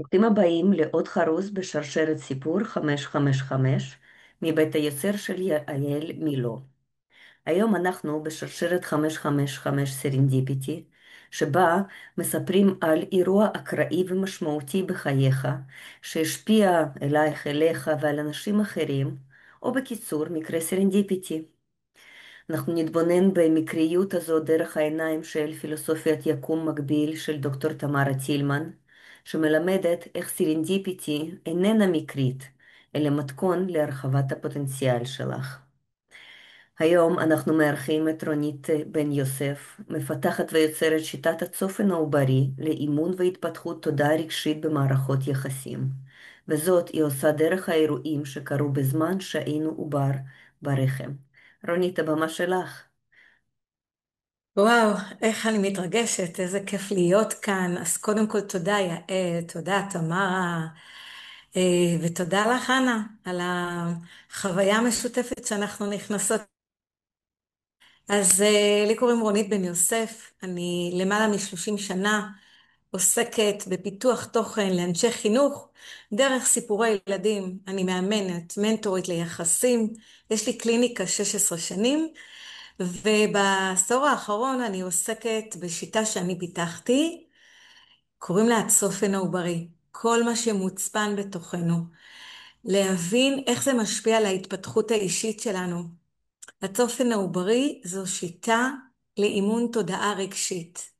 ברוכים הבאים לעוד חרוז בשרשרת סיפור 555 מבית היוצר של יעל מילו. היום אנחנו בשרשרת 555 סרנדיפיטי, שבה מספרים על אירוע אקראי ומשמעותי בחייך, שהשפיע אלייך, אליך ועל אנשים אחרים, או בקיצור, מקרה סרנדיפיטי. אנחנו נתבונן במקריות הזו דרך העיניים של פילוסופיית יקום מקביל של דוקטור תמרה טילמן, שמלמדת איך סרנדיפיטי איננה מקרית, אלא מתכון להרחבת הפוטנציאל שלך. היום אנחנו מארחים את רונית בן יוסף, מפתחת ויוצרת שיטת הצופן העוברי לאימון והתפתחות תודעה רגשית במערכות יחסים. וזאת היא עושה דרך האירועים שקרו בזמן שהיינו עובר ברחם. רונית, הבמה שלך. וואו, איך אני מתרגשת, איזה כיף להיות כאן. אז קודם כל תודה יעל, תודה תמרה, ותודה לך אנה על החוויה המשותפת שאנחנו נכנסות. אז לי קוראים רונית בן יוסף, אני למעלה מ-30 שנה עוסקת בפיתוח תוכן לאנשי חינוך דרך סיפורי ילדים. אני מאמנת, מנטורית ליחסים, יש לי קליניקה 16 שנים, ובעשור האחרון אני עוסקת בשיטה שאני פיתחתי, קוראים לה הצופן העוברי. כל מה שמוצפן בתוכנו, להבין איך זה משפיע על ההתפתחות האישית שלנו. הצופן העוברי זו שיטה לאימון תודעה רגשית.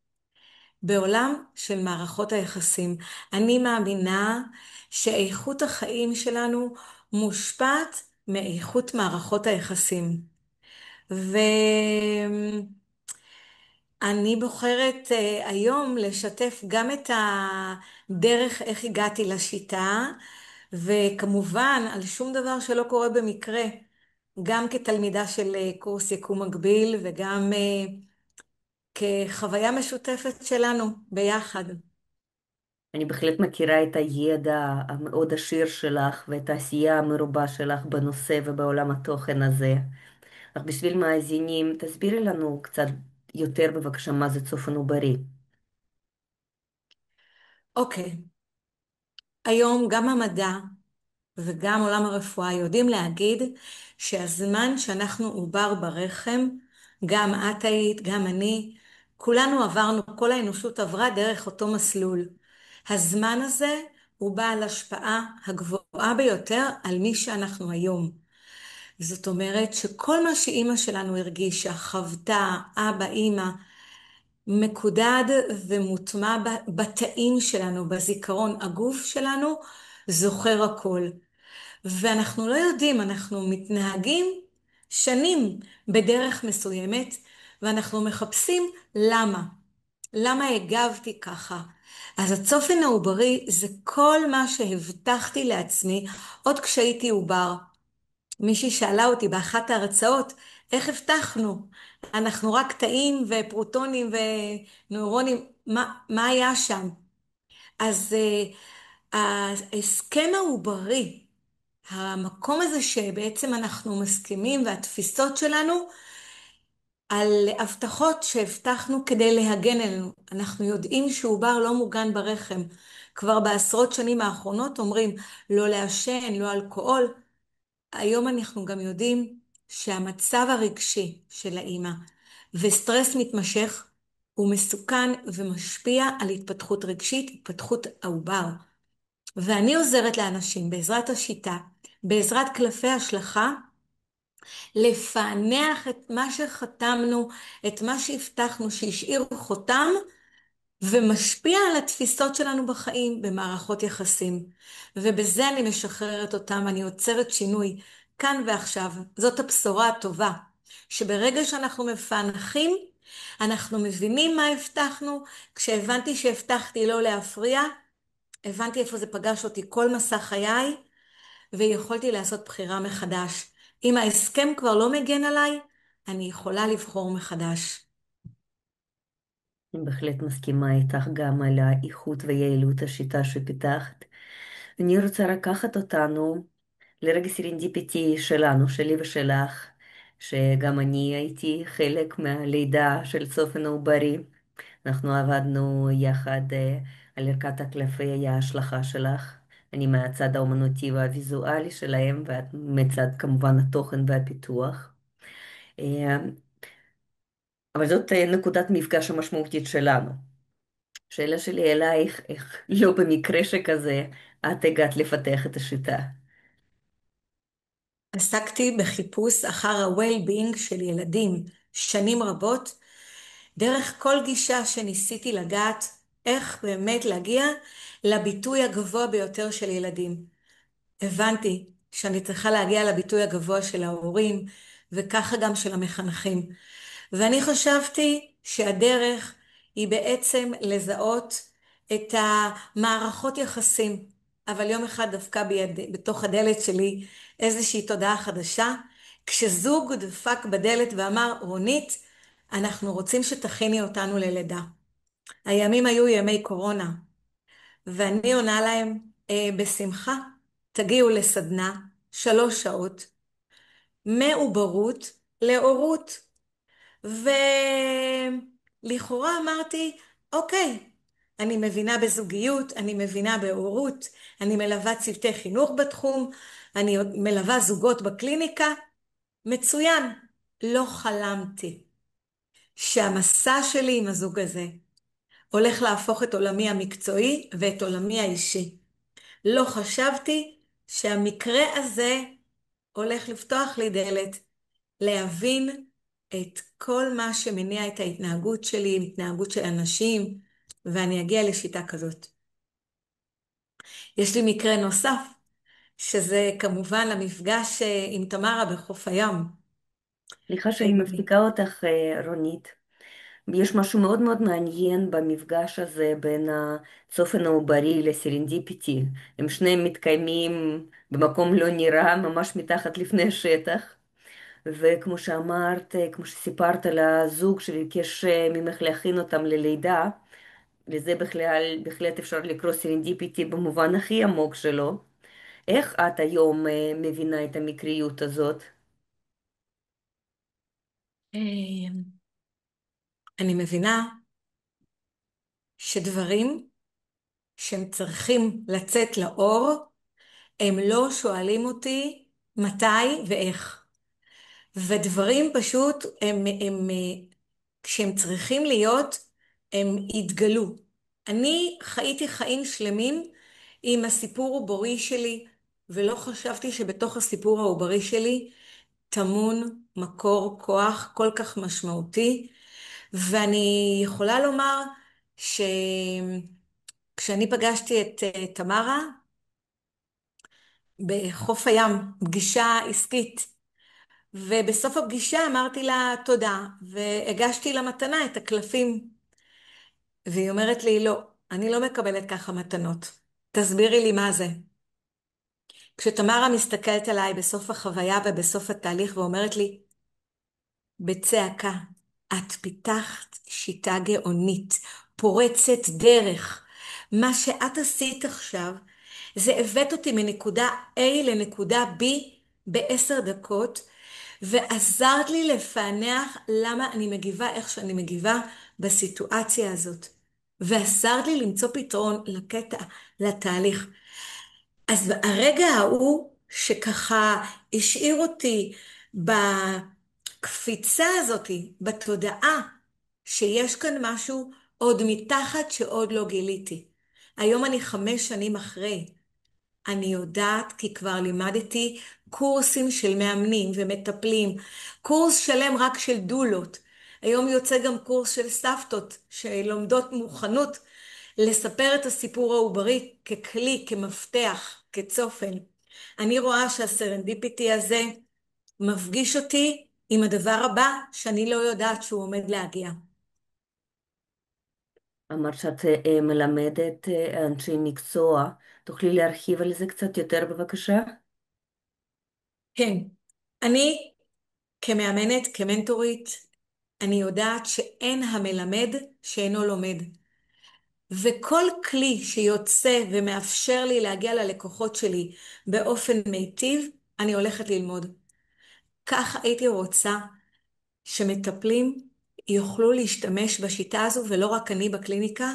בעולם של מערכות היחסים, אני מאמינה שאיכות החיים שלנו מושפעת מאיכות מערכות היחסים. ואני בוחרת היום לשתף גם את הדרך איך הגעתי לשיטה, וכמובן על שום דבר שלא קורה במקרה, גם כתלמידה של קורס יקום מקביל וגם כחוויה משותפת שלנו ביחד. אני בהחלט מכירה את הידע המאוד עשיר שלך ואת העשייה המרובה שלך בנושא ובעולם התוכן הזה. אך בשביל מאזינים, תסבירי לנו קצת יותר בבקשה מה זה צופן עוברי. אוקיי, היום גם המדע וגם עולם הרפואה יודעים להגיד שהזמן שאנחנו עובר ברחם, גם את היית, גם אני, כולנו עברנו, כל האנושות עברה דרך אותו מסלול. הזמן הזה הוא בעל השפעה הגבוהה ביותר על מי שאנחנו היום. זאת אומרת שכל מה שאימא שלנו הרגישה, חוותה, אבא, אימא, מקודד ומוטמע בתאים שלנו, בזיכרון. הגוף שלנו זוכר הכל. ואנחנו לא יודעים, אנחנו מתנהגים שנים בדרך מסוימת, ואנחנו מחפשים למה. למה הגבתי ככה? אז הצופן העוברי זה כל מה שהבטחתי לעצמי עוד כשהייתי עובר. מישהי שאלה אותי באחת ההרצאות, איך הבטחנו? אנחנו רק תאים ופרוטונים ונוירונים, מה היה שם? אז ההסכם העוברי, המקום הזה שבעצם אנחנו מסכימים והתפיסות שלנו על הבטחות שהבטחנו כדי להגן עלינו. אנחנו יודעים שעובר לא מוגן ברחם. כבר בעשרות שנים האחרונות אומרים לא לעשן, לא אלכוהול. היום אנחנו גם יודעים שהמצב הרגשי של האימא וסטרס מתמשך הוא מסוכן ומשפיע על התפתחות רגשית, התפתחות העובר. ואני עוזרת לאנשים בעזרת השיטה, בעזרת קלפי השלכה, לפענח את מה שחתמנו, את מה שהבטחנו שהשאיר חותם, ומשפיע על התפיסות שלנו בחיים, במערכות יחסים. ובזה אני משחררת אותם, אני יוצרת שינוי כאן ועכשיו. זאת הבשורה הטובה, שברגע שאנחנו מפענחים, אנחנו מבינים מה הבטחנו. כשהבנתי שהבטחתי לא להפריע, הבנתי איפה זה פגש אותי כל מסע חיי, ויכולתי לעשות בחירה מחדש. אם ההסכם כבר לא מגן עליי, אני יכולה לבחור מחדש. אני בהחלט מסכימה איתך גם על האיכות ויעילות השיטה שפיתחת. אני רוצה לקחת אותנו לרגע סרנדיפיטי שלנו, שלי ושלך, שגם אני הייתי חלק מהלידה של צופן העוברי. אנחנו עבדנו יחד על ערכת הקלפי ההשלכה שלך. אני מהצד האומנותי והוויזואלי שלהם, ואת מצד כמובן התוכן והפיתוח. אה, אבל זאת נקודת מפגש המשמעותית שלנו. שאלה שלי אלייך, איך לא במקרה שכזה את הגעת לפתח את השיטה? עסקתי בחיפוש אחר ה-well-being של ילדים שנים רבות, דרך כל גישה שניסיתי לגעת איך באמת להגיע לביטוי הגבוה ביותר של ילדים. הבנתי שאני צריכה להגיע לביטוי הגבוה של ההורים, וככה גם של המחנכים. ואני חשבתי שהדרך היא בעצם לזהות את המערכות יחסים. אבל יום אחד דפקה בתוך הדלת שלי איזושהי תודעה חדשה, כשזוג דפק בדלת ואמר, רונית, אנחנו רוצים שתכיני אותנו ללידה. הימים היו ימי קורונה, ואני עונה להם, בשמחה, תגיעו לסדנה, 3 שעות, מעוברות להורות. ולכאורה אמרתי, אוקיי, אני מבינה בזוגיות, אני מבינה בהורות, אני מלווה צוותי חינוך בתחום, אני מלווה זוגות בקליניקה, מצוין. לא חלמתי שהמסע שלי עם הזוג הזה הולך להפוך את עולמי המקצועי ואת עולמי האישי. לא חשבתי שהמקרה הזה הולך לפתוח לי דלת להבין את כל מה שמניע את ההתנהגות שלי, התנהגות של אנשים, ואני אגיע לשיטה כזאת. יש לי מקרה נוסף, שזה כמובן המפגש עם תמרה בחוף הים. סליחה שאני מפסיקה אותך, רונית. יש משהו מאוד מאוד מעניין במפגש הזה בין הצופן העוברי לסרנדיפיטי. הם שניהם מתקיימים במקום לא נראה, ממש מתחת לפני השטח. וכמו שאמרת, כמו שסיפרת על הזוג שביקש ממך להכין אותם ללידה, לזה בהחלט אפשר לקרוא סרנדיפיטי במובן הכי עמוק שלו. איך את היום מבינה את המקריות הזאת? אה, אני מבינה שדברים שהם צריכים לצאת לאור, הם לא שואלים אותי מתי ואיך. ודברים פשוט כשהם צריכים להיות, הם יתגלו. אני חייתי חיים שלמים עם הסיפור העוברי שלי, ולא חשבתי שבתוך הסיפור העוברי שלי טמון מקור כוח כל כך משמעותי. ואני יכולה לומר שכשאני פגשתי את תמרה בחוף הים, פגישה עסקית, ובסוף הפגישה אמרתי לה תודה, והגשתי לה מתנה את הקלפים. והיא אומרת לי, לא, אני לא מקבלת ככה מתנות. תסבירי לי מה זה. כשתמרה מסתכלת עליי בסוף החוויה ובסוף התהליך ואומרת לי, בצעקה, את פיתחת שיטה גאונית, פורצת דרך. מה שאת עשית עכשיו, זה הבאת אותי מנקודה A לנקודה B ב10 דקות, ועזרת לי לפענח למה אני מגיבה איך שאני מגיבה בסיטואציה הזאת. ועזרת לי למצוא פתרון לקטע, לתהליך. אז הרגע ההוא שככה השאיר אותי בקפיצה הזאת, בתודעה, שיש כאן משהו עוד מתחת שעוד לא גיליתי. היום אני 5 שנים אחרי. אני יודעת כי כבר לימדתי קורסים של מאמנים ומטפלים, קורס שלם רק של דולות. היום יוצא גם קורס של סבתות שלומדות מוכנות לספר את הסיפור העוברי ככלי, כמפתח, כצופן. אני רואה שהסרנדיפיטי הזה מפגיש אותי עם הדבר הבא שאני לא יודעת שהוא עומד להגיע. אמרת שאת מלמדת אנשי מקצוע. תוכלי להרחיב על זה קצת יותר בבקשה? כן, אני כמאמנת, כמנטורית, אני יודעת שאין המלמד שאינו לומד. וכל כלי שיוצא ומאפשר לי להגיע ללקוחות שלי באופן מיטיב, אני הולכת ללמוד. כך הייתי רוצה שמטפלים יוכלו להשתמש בשיטה הזו, ולא רק אני בקליניקה,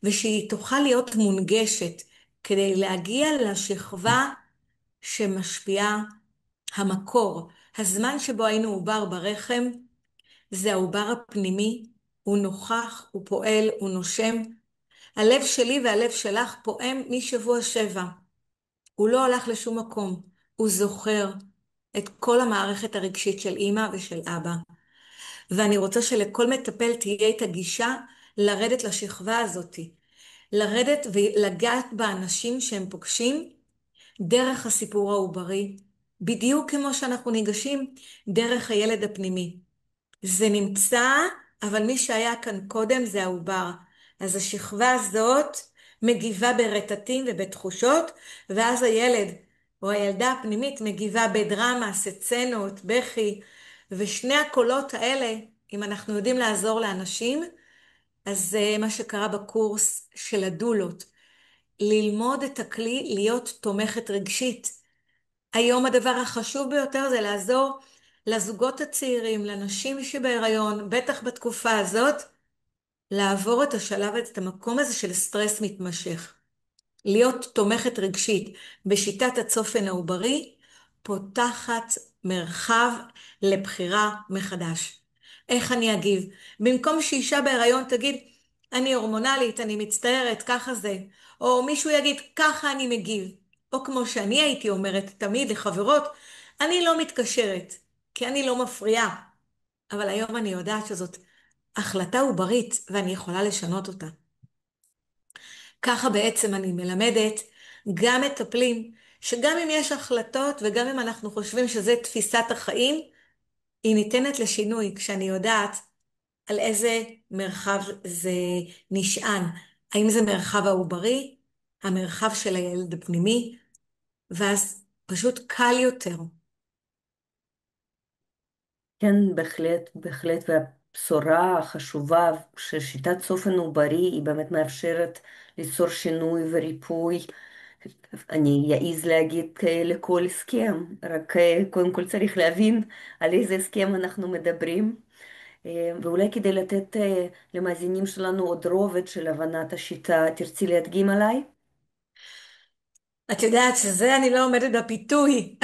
ושהיא תוכל להיות מונגשת כדי להגיע לשכבה שמשפיעה, המקור. הזמן שבו היינו עובר ברחם זה העובר הפנימי, הוא נוכח, הוא פועל, הוא נושם. הלב שלי והלב שלך פועם משבוע 7. הוא לא הלך לשום מקום. הוא זוכר את כל המערכת הרגשית של אמא ושל אבא. ואני רוצה שלכל מטפל תהיה את הגישה לרדת לשכבה הזאת. לרדת ולגעת באנשים שהם פוגשים דרך הסיפור העוברי, בדיוק כמו שאנחנו ניגשים דרך הילד הפנימי. זה נמצא, אבל מי שהיה כאן קודם זה העובר. אז השכבה הזאת מגיבה ברטטים ובתחושות, ואז הילד או הילדה הפנימית מגיבה בדרמה, סצנות, בכי, ושני הקולות האלה, אם אנחנו יודעים לעזור לאנשים, אז זה מה שקרה בקורס של הדולות. ללמוד את הכלי להיות תומכת רגשית. היום הדבר החשוב ביותר זה לעזור לזוגות הצעירים, לנשים שבהיריון, בטח בתקופה הזאת, לעבור את השלב, את המקום הזה של סטרס מתמשך. להיות תומכת רגשית בשיטת הצופן העוברי, פותחת מרחב לבחירה מחדש. איך אני אגיב? במקום שאישה בהיריון תגיד, אני הורמונלית, אני מצטערת, ככה זה. או מישהו יגיד, ככה אני מגיב. או כמו שאני הייתי אומרת תמיד לחברות, אני לא מתקשרת, כי אני לא מפריעה. אבל היום אני יודעת שזאת החלטה עוברית, ואני יכולה לשנות אותה. ככה בעצם אני מלמדת גם מטפלים, שגם אם יש החלטות וגם אם אנחנו חושבים שזה תפיסת החיים, היא ניתנת לשינוי כשאני יודעת על איזה מרחב זה נשען. האם זה מרחב העוברי, המרחב של הילד הפנימי, ואז פשוט קל יותר. כן, בהחלט, בהחלט, והבשורה החשובה ששיטת צופן עוברי היא באמת מאפשרת ליצור שינוי וריפוי. אני אעז להגיד לכל הסכם, רק קודם כל צריך להבין על איזה הסכם אנחנו מדברים. ואולי כדי לתת למאזינים שלנו עוד רובד של הבנת השיטה, תרצי להדגים עליי? את יודעת שזה אני לא עומדת בפיתוי.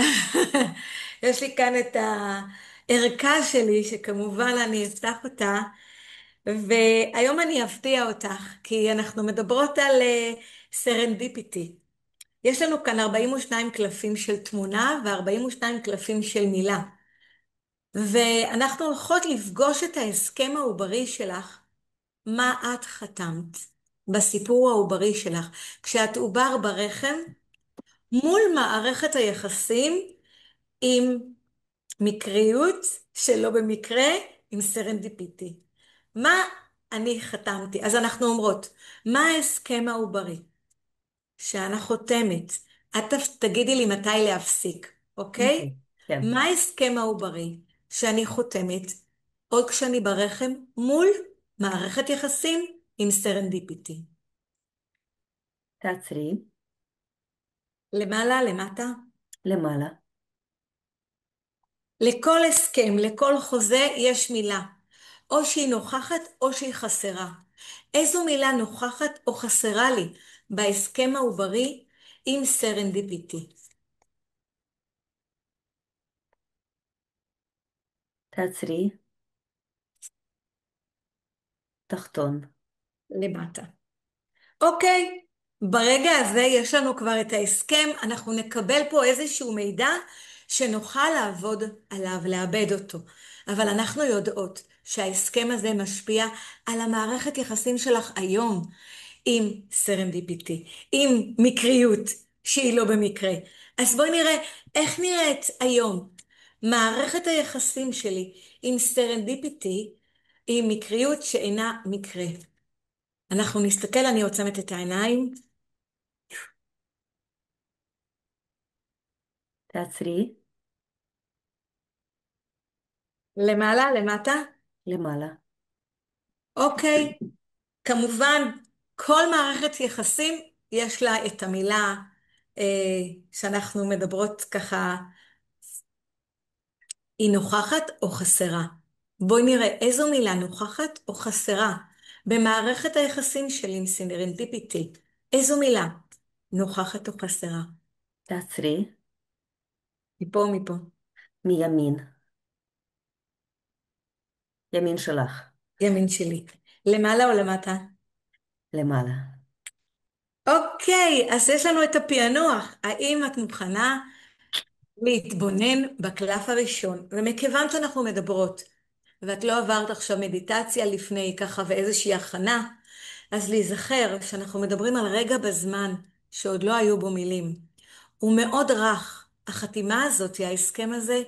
יש לי כאן את הערכה שלי, שכמובן אני אפתח אותה, והיום אני אפתיע אותך, כי אנחנו מדברות על סרנדיפיטי. יש לנו כאן 42 קלפים של תמונה ו42 קלפים של מילה. ואנחנו הולכות לפגוש את ההסכם העוברי שלך, מה את חתמת בסיפור העוברי שלך. כשאת עובר ברחם, מול מערכת היחסים עם מקריות שלא במקרה, עם סרנדיפיטי. מה אני חתמתי? אז אנחנו אומרות, מה ההסכם העוברי שאני חותמת? את תגידי לי מתי להפסיק, אוקיי? אוקיי. כן. מה ההסכם העוברי שאני חותמת עוד כשאני ברחם מול מערכת יחסים עם סרנדיפיטי? תעצרי, למעלה, למטה? למעלה. לכל הסכם, לכל חוזה יש מילה. או שהיא נוכחת או שהיא חסרה. איזו מילה נוכחת או חסרה לי בהסכם העוברי עם סרנדיפיטי? תעצרי, תחתון. למטה. אוקיי, ברגע הזה יש לנו כבר את ההסכם, אנחנו נקבל פה איזשהו מידע שנוכל לעבוד עליו, לעבד אותו. אבל אנחנו יודעות שההסכם הזה משפיע על המערכת יחסים שלך היום, עם סרנדיפיטי, עם מקריות שהיא לא במקרה. אז בואי נראה איך נראית היום מערכת היחסים שלי עם סרנדיפיטי, עם מקריות שאינה מקרה. אנחנו נסתכל, אני עוצמת את העיניים. תעצרי, למעלה, למטה. למעלה. אוקיי, כמובן, כל מערכת יחסים יש לה את המילה אה, שאנחנו מדברות ככה, היא נוכחת או חסרה. בואי נראה איזו מילה נוכחת או חסרה במערכת היחסים שלי עם סרנדיפיטי. איזו מילה נוכחת או חסרה? תעצרי. מפה או מפה? מימין. ימין שלך. ימין שלי. למעלה או למטה? למעלה. אוקיי, אז יש לנו את הפענוח. האם את מוכנה להתבונן בקלף הראשון? ומכיוון שאנחנו מדברות, ואת לא עברת עכשיו מדיטציה לפני ככה ואיזושהי הכנה, אז להיזכר שאנחנו מדברים על רגע בזמן שעוד לא היו בו מילים. הוא מאוד רך. החתימה הזאת, ההסכם הזה,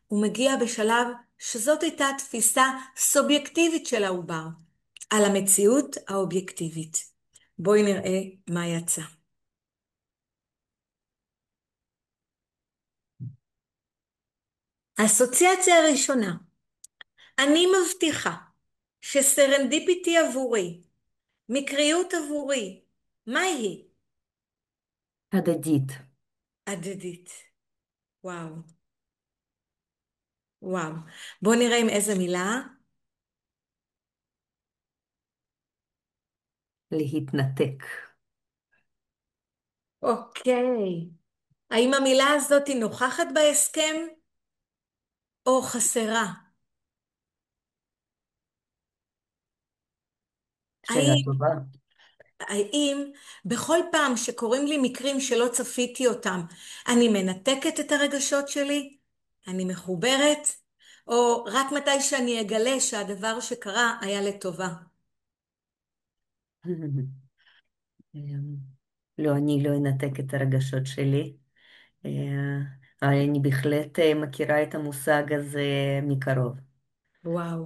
הוא מגיע בשלב שזאת הייתה תפיסה סובייקטיבית של העובר, על המציאות האובייקטיבית. בואי נראה מה יצא. האסוציאציה הראשונה, אני מבטיחה שסרנדיפיטי עבורי, מקריות עבורי, מה היא? הדדית. הדדית. וואו, וואו. בואו נראה עם איזה מילה. להתנתק. אוקיי. האם המילה הזאת היא נוכחת בהסכם או חסרה? שאלה האם, טובה. האם בכל פעם שקורים לי מקרים שלא צפיתי אותם, אני מנתקת את הרגשות שלי? אני מחוברת? או רק מתי שאני אגלה שהדבר שקרה היה לטובה? אמ, לא, אני לא אנתק את הרגשות שלי. אה, אבל אני בהחלט מכירה את המושג הזה מקרוב. וואו.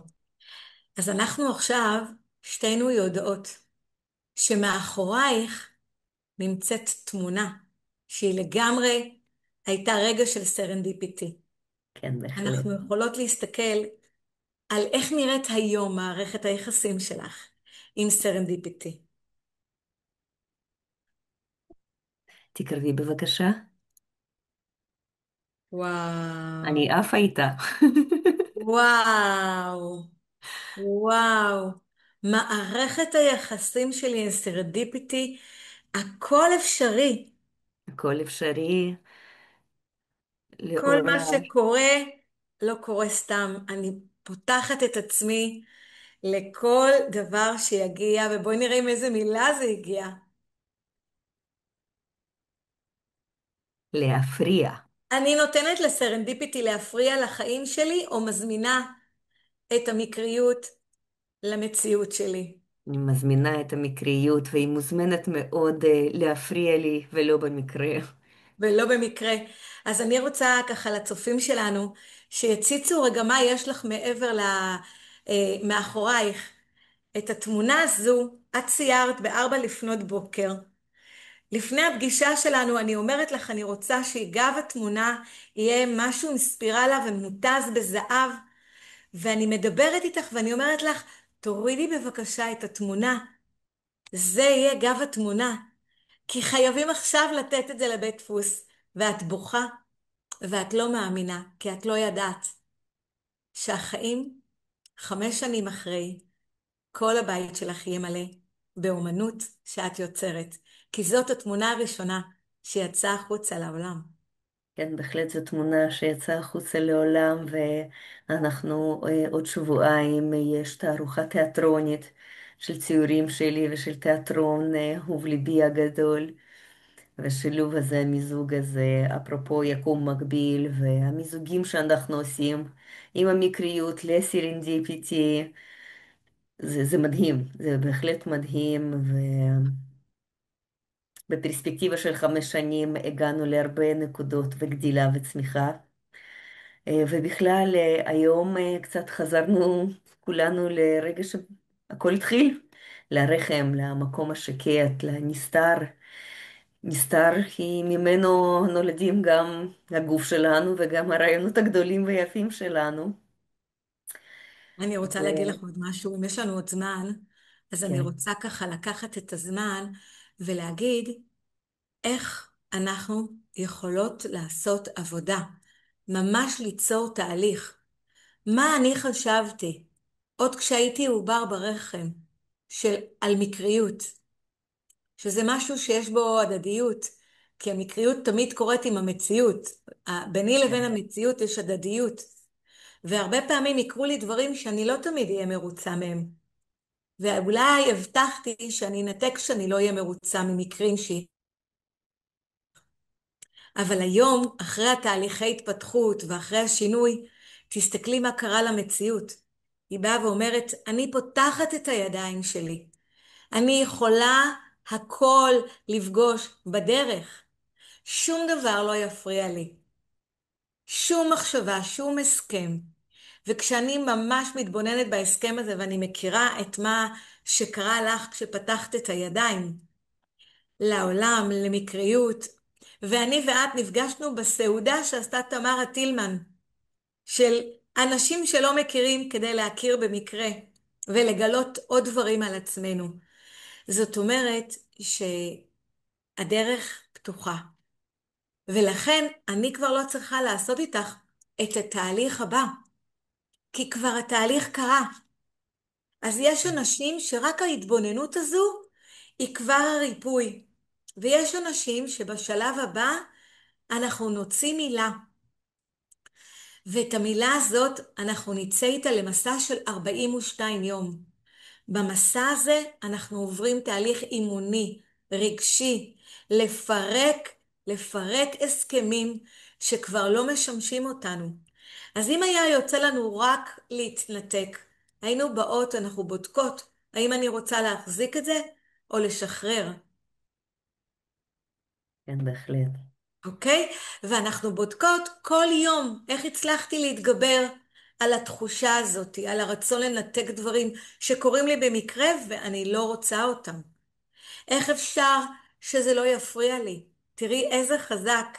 אז אנחנו עכשיו שתינו יודעות שמאחורייך נמצאת תמונה שהיא לגמרי הייתה רגע של סרנדיפיטי. כן, בהחלט. אנחנו יכולות להסתכל על איך נראית היום מערכת היחסים שלך עם סרנדיפיטי. תקרבי בבקשה. וואו, אני עפה איתה. וואו, וואו. מערכת היחסים שלי עם סרנדיפיטי, הכל אפשרי. הכל אפשרי כל לאור מה שקורה לא קורה סתם. אני פותחת את עצמי לכל דבר שיגיע, ובואי נראה עם איזה מילה זה הגיע. להפריע. אני נותנת לסרנדיפיטי להפריע לחיים שלי, או מזמינה את המקריות למציאות שלי, אני מזמינה את המקריות, והיא מוזמנת מאוד להפריע לי, ולא במקרה. ולא במקרה. אז אני רוצה ככה לצופים שלנו, שיציצו רגע מה יש לך מעבר מאחורייך. את התמונה הזו, את ציירת ב4 לפנות בוקר. לפני הפגישה שלנו, אני אומרת לך, אני רוצה שגב התמונה יהיה משהו עם ספירלה ומותז בזהב, ואני מדברת איתך ואני אומרת לך, תורידי בבקשה את התמונה, זה יהיה גב התמונה, כי חייבים עכשיו לתת את זה לבית דפוס, ואת בוכה, ואת לא מאמינה, כי את לא ידעת, שהחיים 5 שנים אחרי, כל הבית שלך יהיה מלא באומנות שאת יוצרת, כי זאת התמונה הראשונה שיצאה החוצה לעולם. כן, בהחלט זו תמונה שיצאה החוצה לעולם, ואנחנו עוד שבועיים יש תערוכה תיאטרונית של ציורים שלי ושל תיאטרון אהוב ליבי הגדול. והשילוב הזה, המיזוג הזה, אפרופו יקום מקביל, והמיזוגים שאנחנו עושים עם המקריות לסרנדיפיטי, זה מדהים, זה בהחלט מדהים, ובפרספקטיבה של 5 שנים הגענו להרבה נקודות וגדילה וצמיחה. ובכלל, היום קצת חזרנו כולנו לרגע שהכל התחיל, לרחם, למקום השקט, לנסתר. נסתר כי ממנו נולדים גם הגוף שלנו וגם הרעיונות הגדולים ויפים שלנו. אני רוצה להגיד לך עוד משהו, אם יש לנו עוד זמן, אז אני וכן, רוצה ככה לקחת את הזמן ולהגיד איך אנחנו יכולות לעשות עבודה, ממש ליצור תהליך. מה אני חשבתי עוד כשהייתי עובר ברחם על מקריות, שזה משהו שיש בו הדדיות, כי המקריות תמיד קורית עם המציאות. ביני לבין כן, המציאות יש הדדיות, והרבה פעמים יקרו לי דברים שאני לא תמיד אהיה מרוצה מהם. ואולי הבטחתי שאני אנתק שאני לא אהיה מרוצה ממקרים אבל היום, אחרי התהליכי התפתחות ואחרי השינוי, תסתכלי מה קרה למציאות. היא באה ואומרת, אני פותחת את הידיים שלי. אני יכולה הכל לפגוש בדרך. שום דבר לא יפריע לי. שום מחשבה, שום הסכם. וכשאני ממש מתבוננת בהסכם הזה ואני מכירה את מה שקרה לך כשפתחת את הידיים לעולם, למקריות, ואני ואת נפגשנו בסעודה שעשתה תמרה טילמן, של אנשים שלא מכירים כדי להכיר במקרה ולגלות עוד דברים על עצמנו. זאת אומרת שהדרך פתוחה, ולכן אני כבר לא צריכה לעשות איתך את התהליך הבא, כי כבר התהליך קרה. אז יש אנשים שרק ההתבוננות הזו היא כבר הריפוי, ויש אנשים שבשלב הבא אנחנו נוציא מילה, ואת המילה הזאת אנחנו נצא איתה למסע של 42 יום. במסע הזה אנחנו עוברים תהליך אימוני, רגשי, לפרק הסכמים שכבר לא משמשים אותנו. אז אם היה יוצא לנו רק להתנתק, היינו באות, אנחנו בודקות, האם אני רוצה להחזיק את זה או לשחרר. כן, בהחלט. אוקיי? ואנחנו בודקות כל יום איך הצלחתי להתגבר על התחושה הזאת, על הרצון לנתק דברים שקורים לי במקרה ואני לא רוצה אותם. איך אפשר שזה לא יפריע לי? תראי איזה חזק.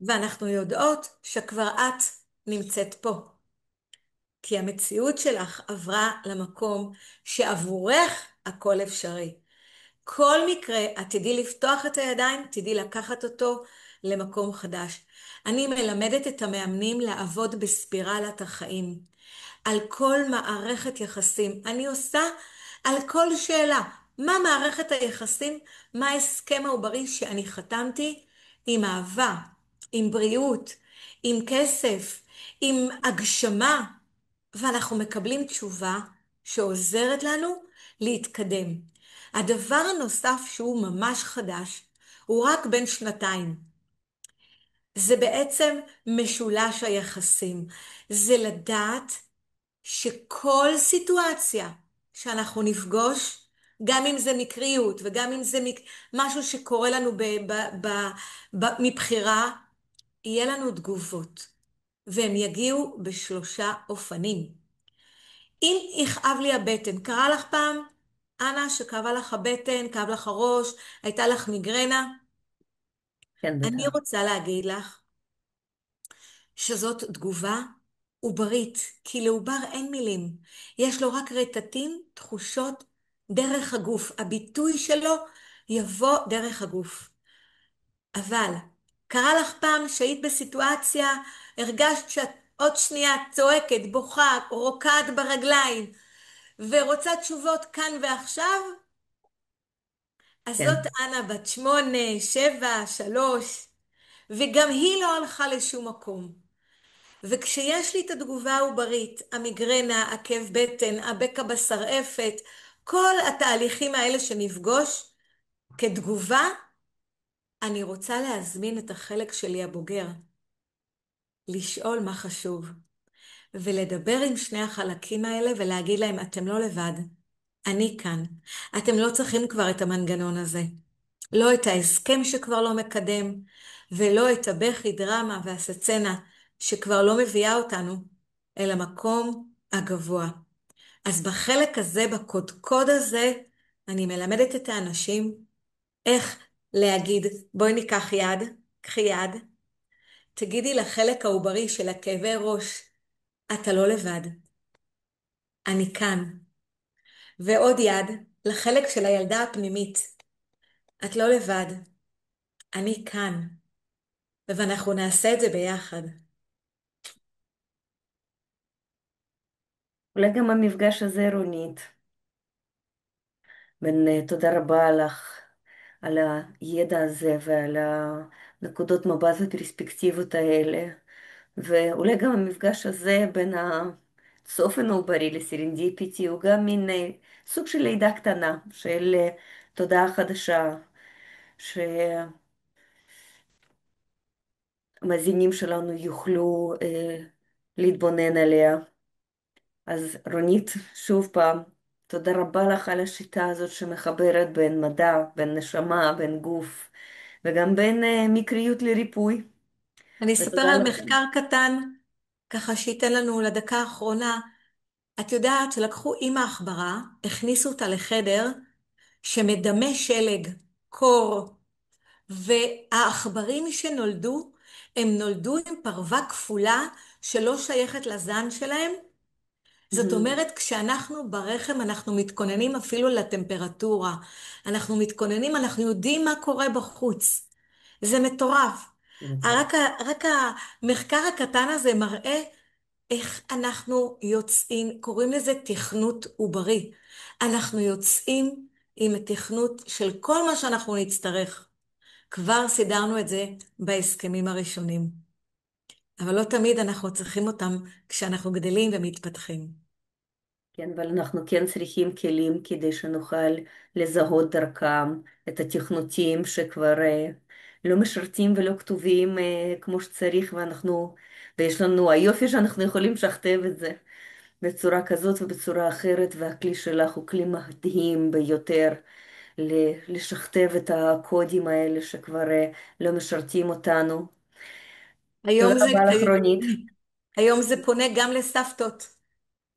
ואנחנו יודעות שכבר את נמצאת פה. כי המציאות שלך עברה למקום שעבורך הכל אפשרי. כל מקרה, את תדעי לפתוח את הידיים, תדעי לקחת אותו למקום חדש. אני מלמדת את המאמנים לעבוד בספירלת החיים. על כל מערכת יחסים. אני עושה על כל שאלה. מה מערכת היחסים? מה ההסכם העוברי שאני חתמתי עם אהבה, עם בריאות, עם כסף, עם הגשמה, ואנחנו מקבלים תשובה שעוזרת לנו להתקדם. הדבר הנוסף שהוא ממש חדש, הוא רק בן שנתיים. זה בעצם משולש היחסים. זה לדעת שכל סיטואציה שאנחנו נפגוש, גם אם זה מקריות וגם אם זה משהו שקורה לנו מבחירה, יהיה לנו תגובות, והם יגיעו בשלושה אופנים. אם יכאב לי הבטן, קרה לך פעם, אנה, שכאבה לך הבטן, כאב לך הראש, הייתה לך מיגרנה? כן, אני בטח. רוצה להגיד לך שזאת תגובה עוברית, כי לעובר אין מילים. יש לו רק רטטים, תחושות, דרך הגוף. הביטוי שלו יבוא דרך הגוף. אבל קרה לך פעם שהיית בסיטואציה, הרגשת שאת עוד שנייה צועקת, בוכה, רוקעת ברגליים, ורוצה תשובות כאן ועכשיו? אז זאת כן, אנה בת 8, 7, 3, וגם היא לא הלכה לשום מקום. וכשיש לי את התגובה העוברית, המיגרנה, עקב בטן, הבקע בשרעפת, כל התהליכים האלה שנפגוש כתגובה, אני רוצה להזמין את החלק שלי הבוגר, לשאול מה חשוב, ולדבר עם שני החלקים האלה ולהגיד להם, אתם לא לבד, אני כאן. אתם לא צריכים כבר את המנגנון הזה. לא את ההסכם שכבר לא מקדם, ולא את הבכי דרמה והסצנה שכבר לא מביאה אותנו אל המקום הגבוה. אז בחלק הזה, בקודקוד הזה, אני מלמדת את האנשים איך להגיד, בואי ניקח יד, קחי יד, תגידי לחלק העוברי של הכאבי ראש, אתה לא לבד, אני כאן. ועוד יד לחלק של הילדה הפנימית, את לא לבד, אני כאן. ואנחנו נעשה את זה ביחד. אולי גם המפגש הזה, רונית, תודה רבה לך על הידע הזה ועל הנקודות מבט ופרספקטיבות האלה, ואולי גם המפגש הזה בין הצופן העוברי לסרנדיפיטי הוא גם מין סוג של לידה קטנה של תודעה חדשה שהמאזינים שלנו יוכלו להתבונן עליה. אז רונית, שוב פעם, תודה רבה לך על השיטה הזאת שמחברת בין מדע, בין נשמה, בין גוף, וגם בין מקריות לריפוי. אני אספר ותודה על לכם. מחקר קטן, ככה שייתן לנו לדקה האחרונה. את יודעת שלקחו אימא עכברה, הכניסו אותה לחדר שמדמה שלג, קור, והעכברים שנולדו, הם נולדו עם פרווה כפולה שלא שייכת לזן שלהם. זאת מהמם. אומרת, כשאנחנו ברחם, אנחנו מתכוננים אפילו לטמפרטורה. אנחנו מתכוננים, אנחנו יודעים מה קורה בחוץ. זה מטורף. זה מטורף. רק המחקר הקטן הזה מראה איך אנחנו יוצאים, קוראים לזה תכנות עוברי. אנחנו יוצאים עם תכנות של כל מה שאנחנו נצטרך. כבר סידרנו את זה בהסכמים הראשונים. אבל לא תמיד אנחנו צריכים אותם כשאנחנו גדלים ומתפתחים. כן, אבל אנחנו כן צריכים כלים כדי שנוכל לזהות דרכם את התכנותים שכבר לא משרתים ולא כתובים כמו שצריך, ויש לנו היופי שאנחנו יכולים לשכתב את זה בצורה כזאת ובצורה אחרת, והכלי שלך הוא כלי מדהים ביותר לשכתב את הקודים האלה שכבר לא משרתים אותנו. תודה היום זה, רבה לך, רונית. היום זה פונה גם לסבתות.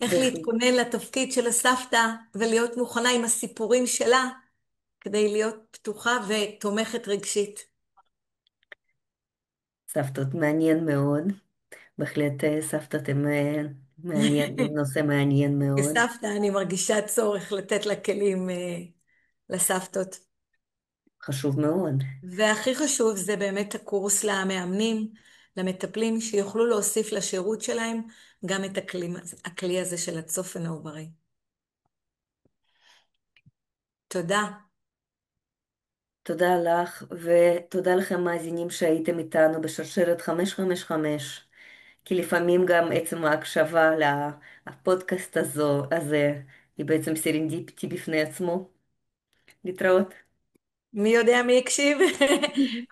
איך בהחלט. להתכונן לתפקיד של הסבתא ולהיות מוכנה עם הסיפורים שלה כדי להיות פתוחה ותומכת רגשית. סבתות מעניין מאוד. בהחלט סבתות הן נושא מעניין מאוד. כסבתא אני מרגישה צורך לתת לה כלים לסבתות. חשוב מאוד. והכי חשוב זה באמת הקורס למאמנים, למטפלים, שיוכלו להוסיף לשירות שלהם גם את הכלי הזה של הצופן העוברי. תודה. תודה לך, ותודה לכם מאזינים שהייתם איתנו בשרשרת 555, כי לפעמים גם עצם ההקשבה לפודקאסט הזה היא בעצם סרנדיפיטי בפני עצמו. להתראות. מי יודע מי יקשיב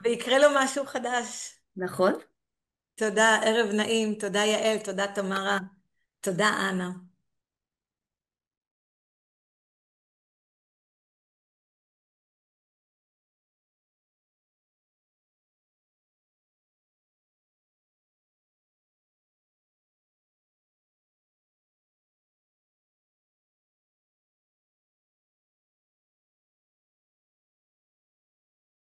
ויקרה לו משהו חדש. נכון? תודה, ערב נעים. תודה יעל, תודה תמרה, תודה אנה.